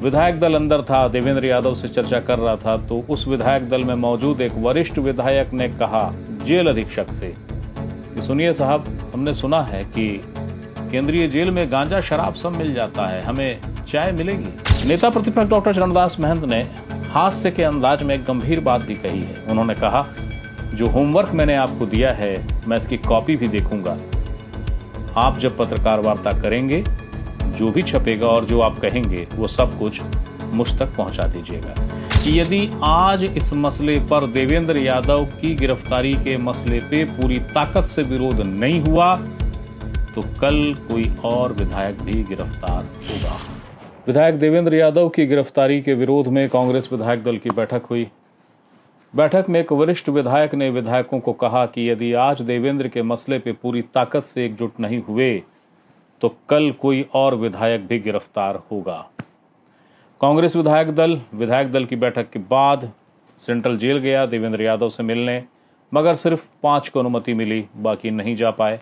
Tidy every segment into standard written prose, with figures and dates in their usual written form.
विधायक दल अंदर था, देवेंद्र यादव से चर्चा कर रहा था, तो उस विधायक दल में मौजूद एक वरिष्ठ विधायक ने कहा जेल अधीक्षक से कि सुनिए साहब, हमने सुना है कि केंद्रीय जेल में गांजा शराब सब मिल जाता है, हमें चाय मिलेगी। नेता प्रतिपक्ष डॉक्टर चरणदास महंत ने हास्य के अंदाज में एक गंभीर बात भी कही है। उन्होंने कहा, जो होमवर्क मैंने आपको दिया है मैं इसकी कॉपी भी देखूंगा। आप जब पत्रकार वार्ता करेंगे, जो भी छपेगा और जो आप कहेंगे वो सब कुछ मुझ तक पहुंचा दीजिएगा। कि यदि आज इस मसले पर देवेंद्र यादव की गिरफ्तारी के मसले पे पूरी ताकत से विरोध नहीं हुआ तो कल कोई और विधायक भी गिरफ्तार होगा। विधायक देवेंद्र यादव की गिरफ्तारी के विरोध में कांग्रेस विधायक दल की बैठक हुई। बैठक में एक वरिष्ठ विधायक ने विधायकों को कहा कि यदि आज देवेंद्र के मसले पे पूरी ताकत से एकजुट नहीं हुए तो कल कोई और विधायक भी गिरफ्तार होगा। कांग्रेस विधायक दल की बैठक के बाद सेंट्रल जेल गया देवेंद्र यादव से मिलने, मगर सिर्फ 5 को अनुमति मिली, बाकी नहीं जा पाए।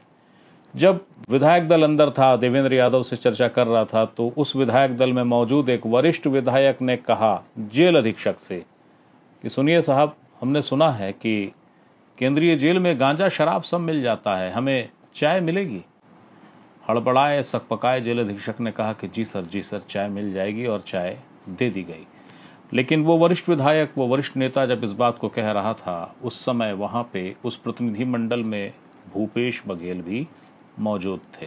जब विधायक दल अंदर था, देवेंद्र यादव से चर्चा कर रहा था, तो उस विधायक दल में मौजूद एक वरिष्ठ विधायक ने कहा जेल अधीक्षक से कि सुनिए साहब, हमने सुना है कि केंद्रीय जेल में गांजा शराब सब मिल जाता है, हमें चाय मिलेगी। हड़बड़ाए सकपकाए जेल अधीक्षक ने कहा कि जी सर, चाय मिल जाएगी, और चाय दे दी गई। लेकिन वो वरिष्ठ विधायक, वो वरिष्ठ नेता जब इस बात को कह रहा था, उस समय वहां पे उस प्रतिनिधि मंडल में भूपेश बघेल भी मौजूद थे।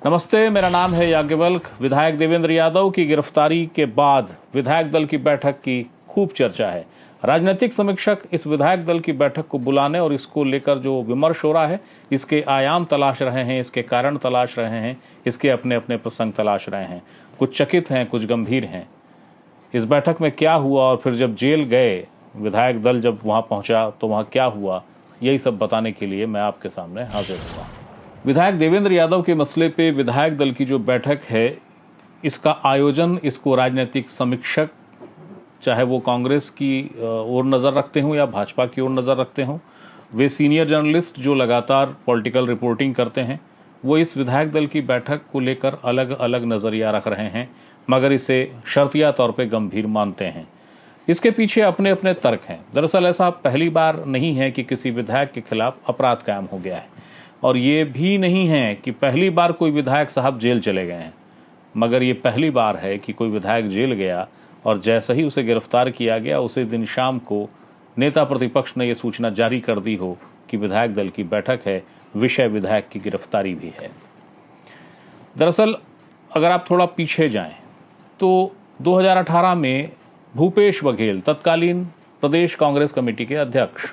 नमस्ते, मेरा नाम है याज्ञवल्क। विधायक देवेंद्र यादव की गिरफ्तारी के बाद विधायक दल की बैठक की खूब चर्चा है। राजनीतिक समीक्षक इस विधायक दल की बैठक को बुलाने और इसको लेकर जो विमर्श हो रहा है, इसके आयाम तलाश रहे हैं, इसके कारण तलाश रहे हैं, इसके अपने अपने प्रसंग तलाश रहे हैं। कुछ चकित हैं, कुछ गंभीर हैं। इस बैठक में क्या हुआ और फिर जब जेल गए विधायक दल, जब वहां पहुंचा तो वहां क्या हुआ, यही सब बताने के लिए मैं आपके सामने हाजिर हुआ। विधायक देवेंद्र यादव के मसले पे विधायक दल की जो बैठक है, इसका आयोजन, इसको राजनीतिक समीक्षक, चाहे वो कांग्रेस की ओर नज़र रखते हों या भाजपा की ओर नज़र रखते हों, वे सीनियर जर्नलिस्ट जो लगातार पॉलिटिकल रिपोर्टिंग करते हैं, वो इस विधायक दल की बैठक को लेकर अलग अलग नज़रिया रख रहे हैं, मगर इसे शर्तिया तौर पे गंभीर मानते हैं। इसके पीछे अपने अपने तर्क हैं। दरअसल ऐसा पहली बार नहीं है कि किसी विधायक के खिलाफ अपराध कायम हो गया है, और ये भी नहीं है कि पहली बार कोई विधायक साहब जेल चले गए हैं, मगर ये पहली बार है कि कोई विधायक जेल गया और जैसे ही उसे गिरफ्तार किया गया, उसी दिन शाम को नेता प्रतिपक्ष ने यह सूचना जारी कर दी हो कि विधायक दल की बैठक है, विषय विधायक की गिरफ्तारी भी है। दरअसल अगर आप थोड़ा पीछे जाएं तो 2018 में भूपेश बघेल, तत्कालीन प्रदेश कांग्रेस कमेटी के अध्यक्ष,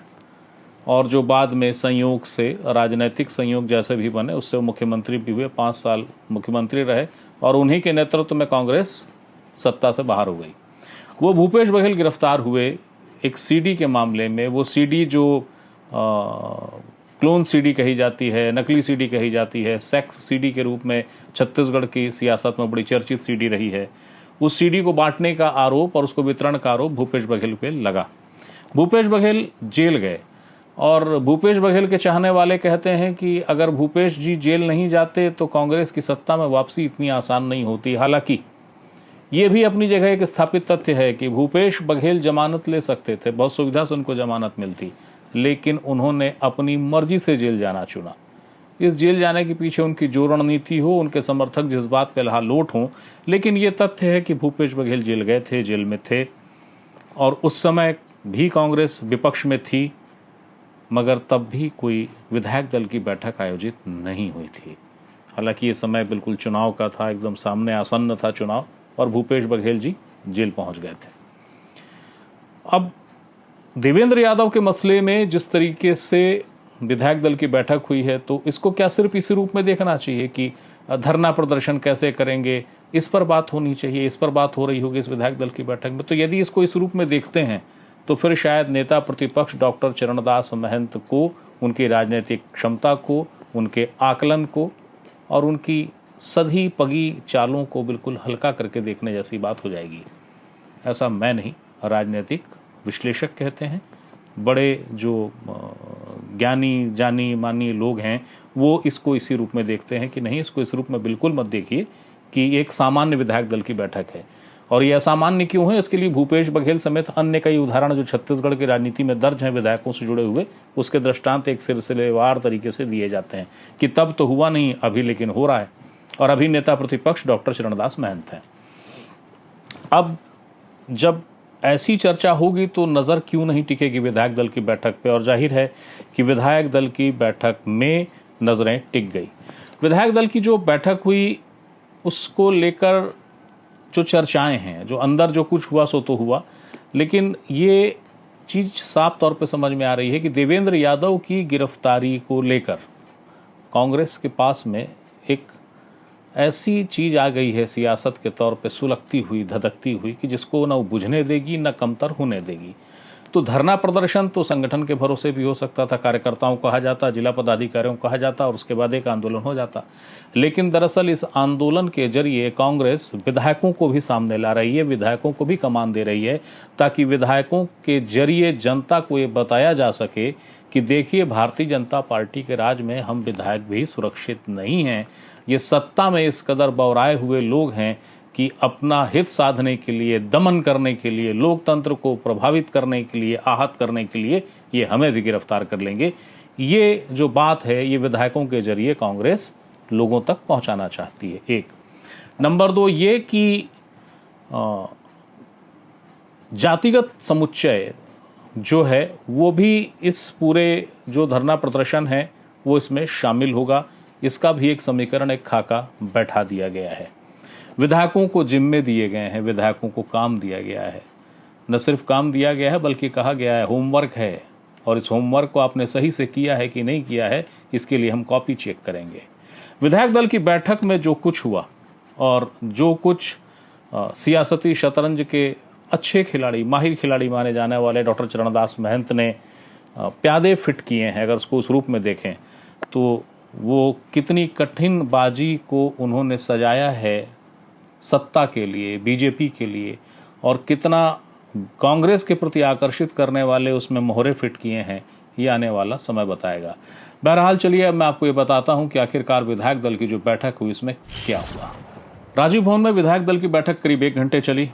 और जो बाद में संयोग से राजनीतिक संयोग जैसे भी बने, उससे वो मुख्यमंत्री भी हुए, 5 साल मुख्यमंत्री रहे, और उन्हीं के नेतृत्व में कांग्रेस सत्ता से बाहर हो गई। वो भूपेश बघेल गिरफ्तार हुए एक सीडी के मामले में। वो सीडी जो क्लोन सीडी कही जाती है, नकली सीडी कही जाती है, सेक्स सीडी के रूप में छत्तीसगढ़ की सियासत में बड़ी चर्चित सीडी रही है, उस सीडी को बांटने का आरोप और उसको वितरण का आरोप भूपेश बघेल पे लगा। भूपेश बघेल जेल गए, और भूपेश बघेल के चाहने वाले कहते हैं कि अगर भूपेश जी जेल नहीं जाते तो कांग्रेस की सत्ता में वापसी इतनी आसान नहीं होती। हालांकि ये भी अपनी जगह एक स्थापित तथ्य है कि भूपेश बघेल जमानत ले सकते थे, बहुत सुविधा से उनको जमानत मिलती, लेकिन उन्होंने अपनी मर्जी से जेल जाना चुना। इस जेल जाने के पीछे उनकी जो रणनीति हो, उनके समर्थक जिस बात पे लोट हों, लेकिन ये तथ्य है कि भूपेश बघेल जेल गए थे, जेल में थे, और उस समय भी कांग्रेस विपक्ष में थी, मगर तब भी कोई विधायक दल की बैठक आयोजित नहीं हुई थी। हालांकि ये समय बिल्कुल चुनाव का था, एकदम सामने आसन्न था चुनाव, और भूपेश बघेल जी जेल पहुंच गए थे। अब देवेंद्र यादव के मसले में जिस तरीके से विधायक दल की बैठक हुई है, तो इसको क्या सिर्फ इसी रूप में देखना चाहिए कि धरना प्रदर्शन कैसे करेंगे, इस पर बात होनी चाहिए, इस पर बात हो रही होगी इस विधायक दल की बैठक में? तो यदि इसको इस रूप में देखते हैं तो फिर शायद नेता प्रतिपक्ष डॉक्टर चरणदास महंत को, उनकी राजनीतिक क्षमता को, उनके आकलन को और उनकी सधी पगी चालों को बिल्कुल हल्का करके देखने जैसी बात हो जाएगी। ऐसा मैं नहीं, राजनीतिक विश्लेषक कहते हैं, बड़े जो ज्ञानी जानी मानी लोग हैं वो इसको इसी रूप में देखते हैं कि नहीं, इसको इस रूप में बिल्कुल मत देखिए कि एक सामान्य विधायक दल की बैठक है। और ये असामान्य क्यों है, इसके लिए भूपेश बघेल समेत अन्य कई उदाहरण जो छत्तीसगढ़ की राजनीति में दर्ज हैं विधायकों से जुड़े हुए, उसके दृष्टांत एक सिलसिलेवार तरीके से दिए जाते हैं कि तब तो हुआ नहीं, अभी लेकिन हो रहा है। और अभी नेता प्रतिपक्ष डॉक्टर चरणदास महंत हैं। अब जब ऐसी चर्चा होगी तो नज़र क्यों नहीं टिकेगी विधायक दल की बैठक पे, और जाहिर है कि विधायक दल की बैठक में नज़रें टिक गई। विधायक दल की जो बैठक हुई उसको लेकर जो चर्चाएं हैं, जो अंदर जो कुछ हुआ सो तो हुआ, लेकिन ये चीज़ साफ तौर पे समझ में आ रही है कि देवेंद्र यादव की गिरफ्तारी को लेकर कांग्रेस के पास में एक ऐसी चीज़ आ गई है सियासत के तौर पे, सुलगती हुई, धधकती हुई, कि जिसको न बुझने देगी न कमतर होने देगी। तो धरना प्रदर्शन तो संगठन के भरोसे भी हो सकता था, कार्यकर्ताओं को कहा जाता, जिला पदाधिकारियों को कहा जाता और उसके बाद एक आंदोलन हो जाता। लेकिन दरअसल इस आंदोलन के जरिए कांग्रेस विधायकों को भी सामने ला रही है, विधायकों को भी कमान दे रही है, ताकि विधायकों के जरिए जनता को ये बताया जा सके कि देखिए भारतीय जनता पार्टी के राज में हम विधायक भी सुरक्षित नहीं हैं। ये सत्ता में इस कदर बौराए हुए लोग हैं कि अपना हित साधने के लिए, दमन करने के लिए, लोकतंत्र को प्रभावित करने के लिए, आहत करने के लिए ये हमें भी गिरफ्तार कर लेंगे। ये जो बात है ये विधायकों के जरिए कांग्रेस लोगों तक पहुंचाना चाहती है। एक नंबर 2 ये कि जातिगत समुच्चय जो है वो भी इस पूरे जो धरना प्रदर्शन है वो इसमें शामिल होगा। इसका भी एक समीकरण, एक खाका बैठा दिया गया है। विधायकों को जिम्मे दिए गए हैं, विधायकों को काम दिया गया है। न सिर्फ काम दिया गया है बल्कि कहा गया है होमवर्क है, और इस होमवर्क को आपने सही से किया है कि नहीं किया है इसके लिए हम कॉपी चेक करेंगे। विधायक दल की बैठक में जो कुछ हुआ और जो कुछ सियासती शतरंज के अच्छे खिलाड़ी, माहिर खिलाड़ी माने जाने वाले डॉक्टर चरणदास महंत ने प्यादे फिट किए हैं, अगर उसको उस रूप में देखें तो वो कितनी कठिन बाजी को उन्होंने सजाया है सत्ता के लिए, बीजेपी के लिए, और कितना कांग्रेस के प्रति आकर्षित करने वाले उसमें मोहरे फिट किए हैं, ये आने वाला समय बताएगा। बहरहाल चलिए अब मैं आपको ये बताता हूं कि आखिरकार विधायक दल की जो बैठक हुई इसमें क्या हुआ। राजीव भवन में विधायक दल की बैठक करीब 1 घंटे चली।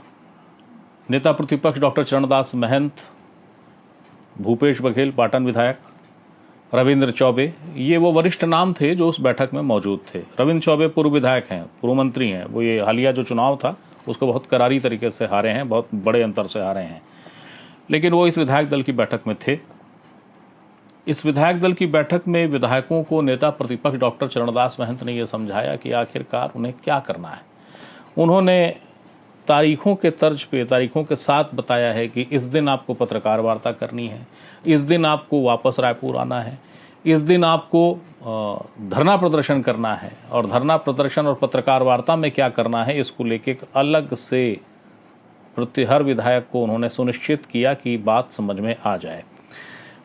नेता प्रतिपक्ष डॉक्टर चरणदास महंत, भूपेश बघेल पाटन विधायक, रविंद्र चौबे, ये वो वरिष्ठ नाम थे जो उस बैठक में मौजूद थे। रविंद्र चौबे पूर्व विधायक हैं, पूर्व मंत्री हैं। वो ये हालिया जो चुनाव था उसको बहुत करारी तरीके से हारे हैं, बहुत बड़े अंतर से हारे हैं, लेकिन वो इस विधायक दल की बैठक में थे। इस विधायक दल की बैठक में विधायकों को नेता प्रतिपक्ष डॉक्टर चरणदास महंत ने यह समझाया कि आखिरकार उन्हें क्या करना है। उन्होंने तारीखों के तर्ज पे, तारीखों के साथ बताया है कि इस दिन आपको पत्रकार वार्ता करनी है, इस दिन आपको वापस रायपुर आना है, इस दिन आपको धरना प्रदर्शन करना है, और धरना प्रदर्शन और पत्रकार वार्ता में क्या करना है इसको लेके एक अलग से प्रति हर विधायक को उन्होंने सुनिश्चित किया कि बात समझ में आ जाए।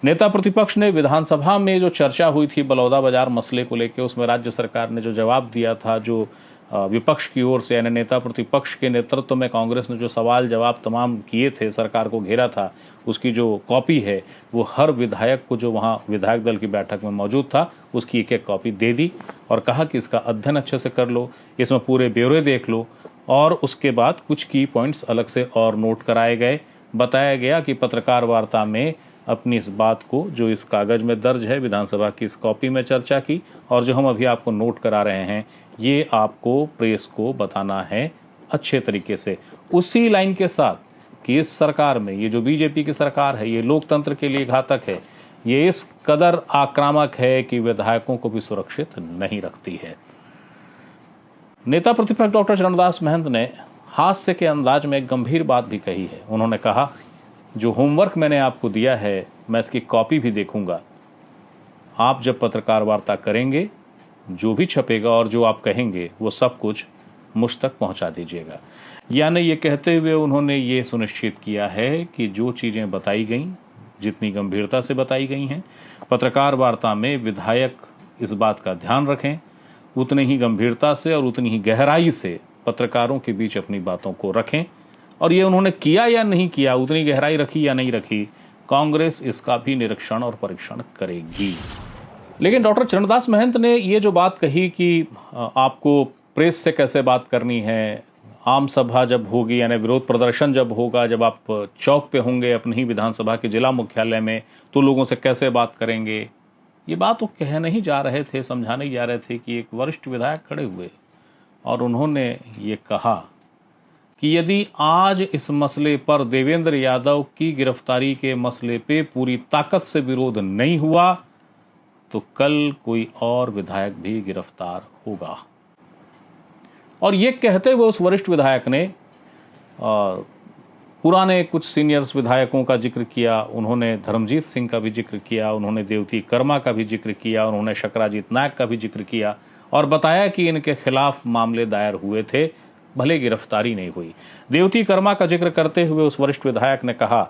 नेता प्रतिपक्ष ने विधानसभा में जो चर्चा हुई थी बलौदाबाजार मसले को लेकर, उसमें राज्य सरकार ने जो जवाब दिया था, जो विपक्ष की ओर से यानी नेता प्रतिपक्ष के नेतृत्व में कांग्रेस ने जो सवाल जवाब तमाम किए थे, सरकार को घेरा था, उसकी जो कॉपी है वो हर विधायक को जो वहाँ विधायक दल की बैठक में मौजूद था उसकी एक कॉपी दे दी और कहा कि इसका अध्ययन अच्छे से कर लो, इसमें पूरे ब्यौरे देख लो, और उसके बाद कुछ की पॉइंट्स अलग से और नोट कराए गए। बताया गया कि पत्रकार वार्ता में अपनी इस बात को जो इस कागज में दर्ज है विधानसभा की इस कॉपी में चर्चा की, और जो हम अभी आपको नोट करा रहे हैं ये आपको प्रेस को बताना है अच्छे तरीके से, उसी लाइन के साथ कि इस सरकार में ये जो बीजेपी की सरकार है ये लोकतंत्र के लिए घातक है, ये इस कदर आक्रामक है कि विधायकों को भी सुरक्षित नहीं रखती है। नेता प्रतिपक्ष डॉक्टर चरणदास महंत ने हास्य के अंदाज में एक गंभीर बात भी कही है। उन्होंने कहा, जो होमवर्क मैंने आपको दिया है मैं इसकी कॉपी भी देखूंगा, आप जब पत्रकार वार्ता करेंगे जो भी छपेगा और जो आप कहेंगे वो सब कुछ मुझ तक पहुंचा दीजिएगा। यानी ये कहते हुए उन्होंने ये सुनिश्चित किया है कि जो चीज़ें बताई गईं, जितनी गंभीरता से बताई गई हैं, पत्रकार वार्ता में विधायक इस बात का ध्यान रखें, उतनी ही गंभीरता से और उतनी ही गहराई से पत्रकारों के बीच अपनी बातों को रखें। और ये उन्होंने किया या नहीं किया, उतनी गहराई रखी या नहीं रखी, कांग्रेस इसका भी निरीक्षण और परीक्षण करेगी। लेकिन डॉक्टर चरणदास महंत ने ये जो बात कही कि आपको प्रेस से कैसे बात करनी है, आम सभा जब होगी यानी विरोध प्रदर्शन जब होगा, जब आप चौक पे होंगे अपनी ही विधानसभा के जिला मुख्यालय में, तो लोगों से कैसे बात करेंगे। ये बात वो कह नहीं जा रहे थे, समझाने जा रहे थे कि एक वरिष्ठ विधायक खड़े हुए और उन्होंने ये कहा कि यदि आज इस मसले पर देवेंद्र यादव की गिरफ्तारी के मसले पे पूरी ताकत से विरोध नहीं हुआ तो कल कोई और विधायक भी गिरफ्तार होगा। और ये कहते हुए उस वरिष्ठ विधायक ने पुराने कुछ सीनियर्स विधायकों का जिक्र किया, उन्होंने धर्मजीत सिंह का भी जिक्र किया, उन्होंने देवती कर्मा का भी जिक्र किया, उन्होंने शकराजीत नायक का भी जिक्र किया और बताया कि इनके खिलाफ मामले दायर हुए थे, भले गिरफ्तारी नहीं हुई। देवती कर्मा का जिक्र करते हुए उस वरिष्ठ विधायक ने कहा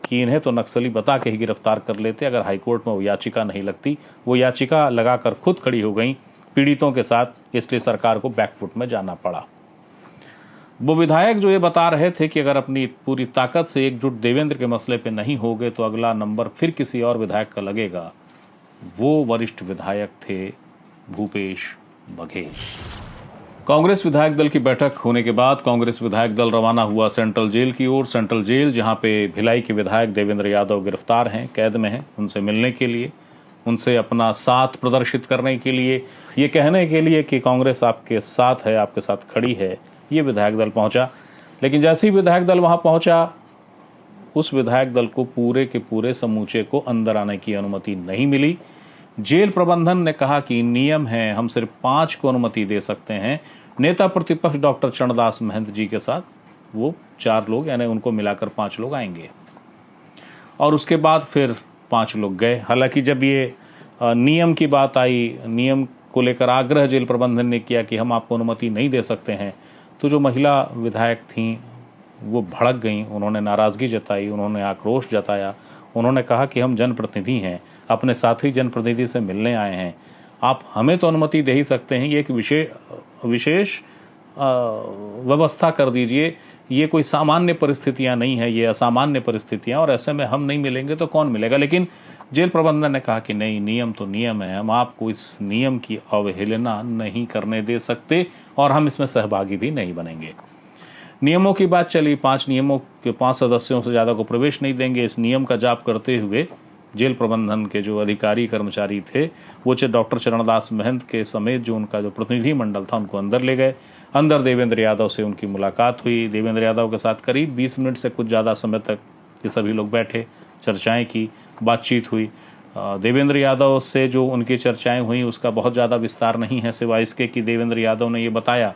कि इन्हें तो नक्सली बता के ही गिरफ्तार कर लेते अगर हाईकोर्ट में वो याचिका नहीं लगती। वो याचिका लगाकर खुद खड़ी हो गई पीड़ितों के साथ, इसलिए सरकार को बैकफुट में जाना पड़ा। वो विधायक जो ये बता रहे थे कि अगर अपनी पूरी ताकत से एकजुट देवेंद्र के मसले पे नहीं हो गए तो अगला नंबर फिर किसी और विधायक का लगेगा, वो वरिष्ठ विधायक थे भूपेश बघेल। कांग्रेस विधायक दल की बैठक होने के बाद कांग्रेस विधायक दल रवाना हुआ सेंट्रल जेल की ओर। सेंट्रल जेल जहां पे भिलाई के विधायक देवेंद्र यादव गिरफ्तार हैं, कैद में हैं, उनसे मिलने के लिए, उनसे अपना साथ प्रदर्शित करने के लिए, ये कहने के लिए कि कांग्रेस आपके साथ है, आपके साथ खड़ी है, ये विधायक दल पहुंचा। लेकिन जैसे ही विधायक दल वहां पहुंचा, उस विधायक दल को पूरे के पूरे समूचे को अंदर आने की अनुमति नहीं मिली। जेल प्रबंधन ने कहा कि नियम है, हम सिर्फ 5 को अनुमति दे सकते हैं। नेता प्रतिपक्ष डॉक्टर चरणदास महंत जी के साथ वो 4 लोग यानी उनको मिलाकर 5 लोग आएंगे और उसके बाद फिर 5 लोग गए। हालांकि जब ये नियम की बात आई, नियम को लेकर आग्रह जेल प्रबंधन ने किया कि हम आपको अनुमति नहीं दे सकते हैं, तो जो महिला विधायक थीं वो भड़क गईं, उन्होंने नाराज़गी जताई, उन्होंने आक्रोश जताया, उन्होंने कहा कि हम जनप्रतिनिधि हैं, अपने साथी जनप्रतिनिधि से मिलने आए हैं, आप हमें तो अनुमति दे ही सकते हैं, ये एक विशेष व्यवस्था कर दीजिए, ये कोई सामान्य परिस्थितियां नहीं है, ये असामान्य परिस्थितियां, और ऐसे में हम नहीं मिलेंगे तो कौन मिलेगा। लेकिन जेल प्रबंधन ने कहा कि नहीं, नियम तो नियम है, हम आपको इस नियम की अवहेलना नहीं करने दे सकते और हम इसमें सहभागी भी नहीं बनेंगे। नियमों की बात चली, 5 नियमों के 5 सदस्यों से ज़्यादा को प्रवेश नहीं देंगे। इस नियम का जाप करते हुए जेल प्रबंधन के जो अधिकारी कर्मचारी थे वो डॉक्टर चरणदास महंत के समेत जो उनका जो प्रतिनिधि मंडल था उनको अंदर ले गए। अंदर देवेंद्र यादव से उनकी मुलाकात हुई। देवेंद्र यादव के साथ करीब 20 मिनट से कुछ ज़्यादा समय तक ये सभी लोग बैठे, चर्चाएं की, बातचीत हुई। देवेंद्र यादव से जो उनकी चर्चाएं हुई उसका बहुत ज़्यादा विस्तार नहीं है, सिवाय इसके कि देवेंद्र यादव ने ये बताया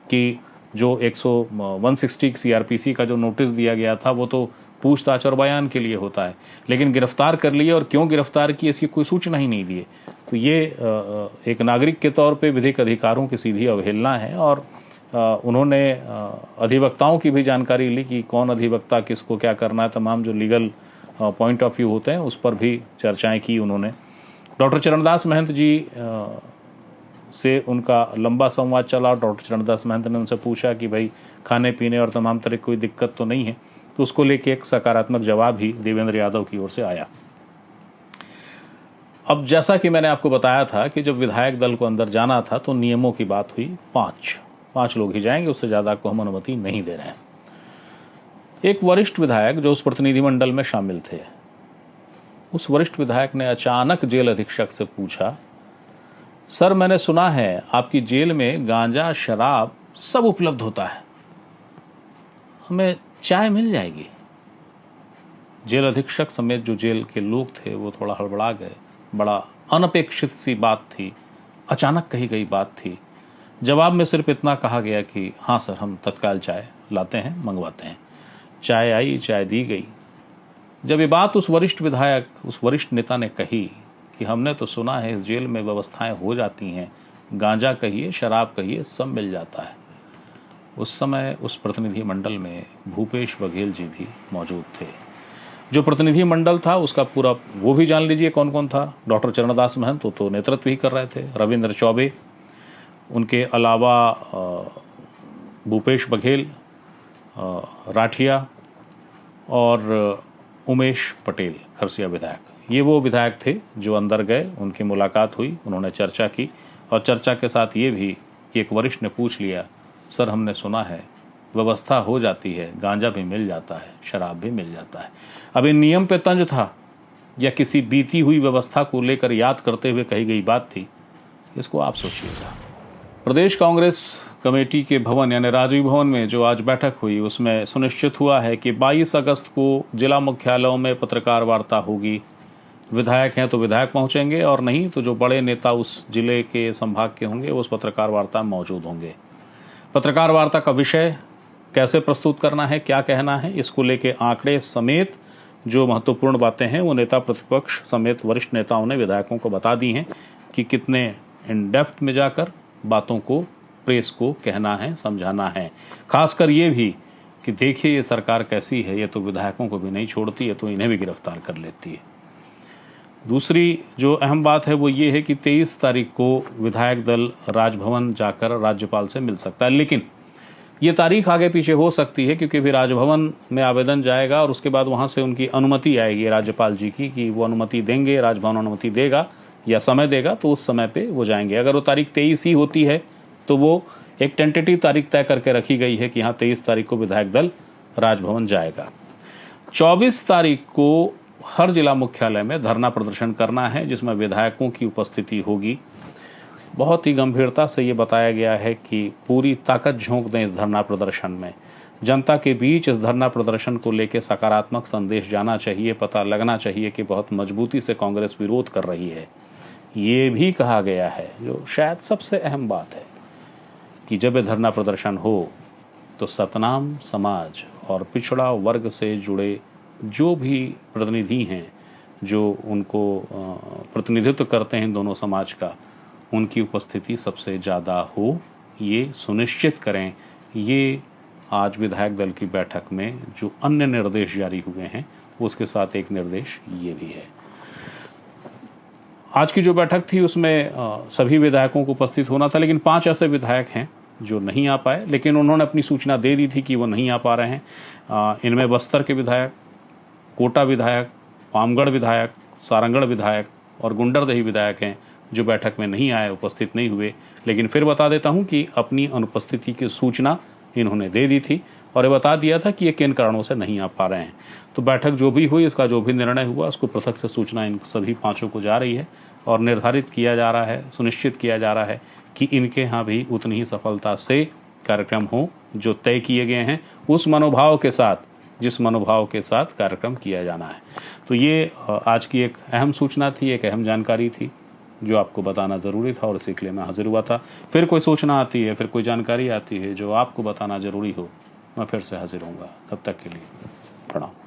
कि जो 160 सीआरपीसी का जो नोटिस दिया गया था वो तो पूछताछ और बयान के लिए होता है, लेकिन गिरफ्तार कर लिए और क्यों गिरफ्तार किए इसकी कोई सूचना ही नहीं दिए। तो ये एक नागरिक के तौर पे विधिक अधिकारों की सीधी अवहेलना है। और उन्होंने अधिवक्ताओं की भी जानकारी ली कि कौन अधिवक्ता किसको क्या करना है, तमाम जो लीगल पॉइंट ऑफ व्यू होते हैं उस पर भी चर्चाएं की उन्होंने। डॉक्टर चरणदास महंत जी से उनका लंबा संवाद चला। डॉक्टर चरणदास महंत ने उनसे पूछा कि भाई खाने पीने और तमाम तरह की कोई दिक्कत तो नहीं है, तो उसको लेके एक सकारात्मक जवाब ही देवेंद्र यादव की ओर से आया। अब जैसा कि मैंने आपको बताया था कि जब विधायक दल को अंदर जाना था तो नियमों की बात हुई, 5 लोग ही जाएंगे, उससे ज़्यादा को हम अनुमति नहीं दे रहे हैं। एक वरिष्ठ विधायक जो उस प्रतिनिधिमंडल में शामिल थे, उस वरिष्ठ विधायक ने अचानक जेल अधीक्षक से पूछा, सर मैंने सुना है आपकी जेल में गांजा, शराब सब उपलब्ध होता है, हमें चाय मिल जाएगी। जेल अधीक्षक समेत जो जेल के लोग थे वो थोड़ा हड़बड़ा गए। बड़ा अनपेक्षित सी बात थी, अचानक कही गई बात थी। जवाब में सिर्फ इतना कहा गया कि हाँ सर, हम तत्काल चाय लाते हैं, मंगवाते हैं। चाय आई, चाय दी गई। जब ये बात उस वरिष्ठ विधायक, उस वरिष्ठ नेता ने कही कि हमने तो सुना है इस जेल में व्यवस्थाएं हो जाती हैं, गांजा कहिए, शराब कहिए, सब मिल जाता है, उस समय उस प्रतिनिधि मंडल में भूपेश बघेल जी भी मौजूद थे। जो प्रतिनिधि मंडल था उसका पूरा वो भी जान लीजिए कौन कौन था। डॉक्टर चरणदास महंत तो नेतृत्व ही कर रहे थे, रविंद्र चौबे, उनके अलावा भूपेश बघेल, राठिया और उमेश पटेल, खरसिया विधायक। ये वो विधायक थे जो अंदर गए, उनकी मुलाकात हुई, उन्होंने चर्चा की और चर्चा के साथ ये भी कि एक वरिष्ठ ने पूछ लिया, सर हमने सुना है व्यवस्था हो जाती है, गांजा भी मिल जाता है, शराब भी मिल जाता है। अब इन नियम पे तंज था या किसी बीती हुई व्यवस्था को लेकर याद करते हुए कही गई बात थी, इसको आप सोचिएगा। प्रदेश कांग्रेस कमेटी के भवन यानी राजीव भवन में जो आज बैठक हुई, उसमें सुनिश्चित हुआ है कि 22 अगस्त को जिला मुख्यालयों में पत्रकार वार्ता होगी। विधायक हैं तो विधायक पहुंचेंगे, और नहीं तो जो बड़े नेता उस जिले के संभाग के होंगे उस पत्रकार वार्ता में मौजूद होंगे। पत्रकार वार्ता का विषय कैसे प्रस्तुत करना है, क्या कहना है, इसको लेके आंकड़े समेत जो महत्वपूर्ण बातें हैं वो नेता प्रतिपक्ष समेत वरिष्ठ नेताओं ने विधायकों को बता दी हैं कि कितने इन डेप्थ में जाकर बातों को प्रेस को कहना है, समझाना है। खासकर ये भी कि देखिए ये सरकार कैसी है, ये तो विधायकों को भी नहीं छोड़ती है, तो इन्हें भी गिरफ्तार कर लेती है। दूसरी जो अहम बात है वो ये है कि 23 तारीख को विधायक दल राजभवन जाकर राज्यपाल से मिल सकता है, लेकिन ये तारीख आगे पीछे हो सकती है क्योंकि फिर राजभवन में आवेदन जाएगा और उसके बाद वहां से उनकी अनुमति आएगी राज्यपाल जी की कि वो अनुमति देंगे, राजभवन अनुमति देगा या समय देगा, तो उस समय पे वो जाएंगे। अगर वो तारीख 23 ही होती है तो वो एक टेंटेटिव तारीख तय करके रखी गई है कि हाँ 23 तारीख को विधायक दल राजभवन जाएगा। 24 तारीख को हर जिला मुख्यालय में धरना प्रदर्शन करना है जिसमें विधायकों की उपस्थिति होगी। बहुत ही गंभीरता से ये बताया गया है कि पूरी ताकत झोंक दें इस धरना प्रदर्शन में। जनता के बीच इस धरना प्रदर्शन को लेकर सकारात्मक संदेश जाना चाहिए, पता लगना चाहिए कि बहुत मजबूती से कांग्रेस विरोध कर रही है। ये भी कहा गया है, जो शायद सबसे अहम बात है, कि जब ये धरना प्रदर्शन हो तो सतनाम समाज और पिछड़ा वर्ग से जुड़े जो भी प्रतिनिधि हैं, जो उनको प्रतिनिधित्व करते हैं दोनों समाज का, उनकी उपस्थिति सबसे ज़्यादा हो, ये सुनिश्चित करें। ये आज विधायक दल की बैठक में जो अन्य निर्देश जारी हुए हैं उसके साथ एक निर्देश ये भी है। आज की जो बैठक थी उसमें सभी विधायकों को उपस्थित होना था, लेकिन 5 ऐसे विधायक हैं जो नहीं आ पाए, लेकिन उन्होंने अपनी सूचना दे दी थी कि वो नहीं आ पा रहे हैं। इनमें बस्तर के विधायक, कोटा विधायक, पामगढ़ विधायक, सारंगढ़ विधायक और गुंडरदेही विधायक हैं जो बैठक में नहीं आए, उपस्थित नहीं हुए। लेकिन फिर बता देता हूं कि अपनी अनुपस्थिति की सूचना इन्होंने दे दी थी और ये बता दिया था कि ये किन कारणों से नहीं आ पा रहे हैं। तो बैठक जो भी हुई, इसका जो भी निर्णय हुआ, उसको पृथक से सूचना इन सभी 5 को जा रही है और निर्धारित किया जा रहा है, सुनिश्चित किया जा रहा है कि इनके यहाँ भी उतनी ही सफलता से कार्यक्रम हो जो तय किए गए हैं, उस मनोभाव के साथ, जिस मनोभाव के साथ कार्यक्रम किया जाना है। तो ये आज की एक अहम सूचना थी, एक अहम जानकारी थी जो आपको बताना ज़रूरी था और इसी के लिए मैं हाजिर हुआ था। फिर कोई सूचना आती है, फिर कोई जानकारी आती है जो आपको बताना ज़रूरी हो, मैं फिर से हाजिर होऊंगा। तब तक के लिए प्रणाम।